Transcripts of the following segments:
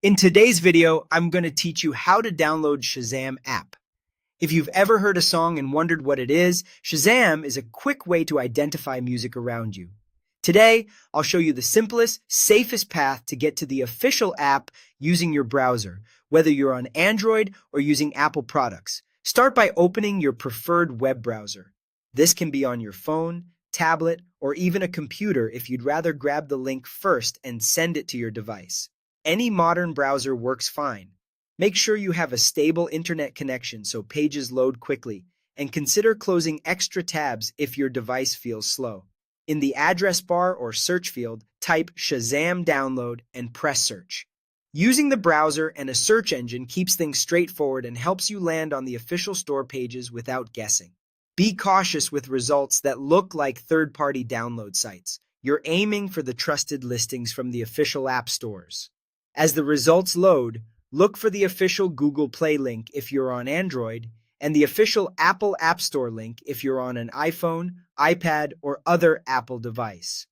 In today's video, I'm going to teach you how to download Shazam app. If you've ever heard a song and wondered what it is, Shazam is a quick way to identify music around you. Today, I'll show you the simplest, safest path to get to the official app using your browser, whether you're on Android or using Apple products. Start by opening your preferred web browser. This can be on your phone, tablet, or even a computer if you'd rather grab the link first and send it to your device. Any modern browser works fine. Make sure you have a stable internet connection so pages load quickly, and consider closing extra tabs if your device feels slow. In the address bar or search field, type Shazam download and press search. Using the browser and a search engine keeps things straightforward and helps you land on the official store pages without guessing. Be cautious with results that look like third-party download sites. You're aiming for the trusted listings from the official app stores. As the results load, look for the official Google Play link if you're on Android, and the official Apple App Store link if you're on an iPhone, iPad, or other Apple device.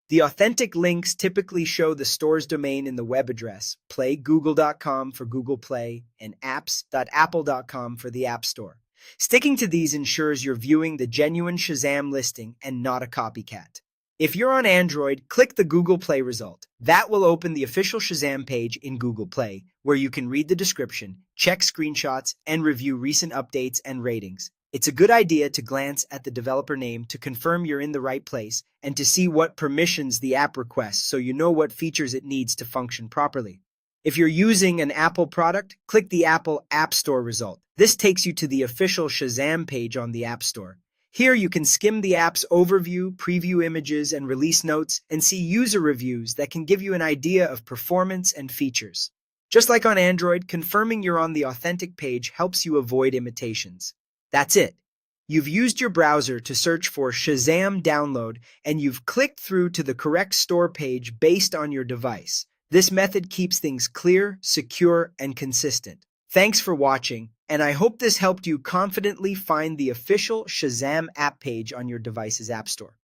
The authentic links typically show the store's domain in the web address, playgoogle.com for Google Play, and apps.apple.com for the App Store. Sticking to these ensures you're viewing the genuine Shazam listing and not a copycat. If you're on Android, click the Google Play result. That will open the official Shazam page in Google Play, where you can read the description, check screenshots, and review recent updates and ratings. It's a good idea to glance at the developer name to confirm you're in the right place and to see what permissions the app requests so you know what features it needs to function properly. If you're using an Apple product, click the Apple App Store result. This takes you to the official Shazam page on the App Store. Here you can skim the app's overview, preview images, and release notes, and see user reviews that can give you an idea of performance and features. Just like on Android, confirming you're on the authentic page helps you avoid imitations. That's it. You've used your browser to search for Shazam download, and you've clicked through to the correct store page based on your device. This method keeps things clear, secure, and consistent. Thanks for watching, and I hope this helped you confidently find the official Shazam app page on your device's App Store.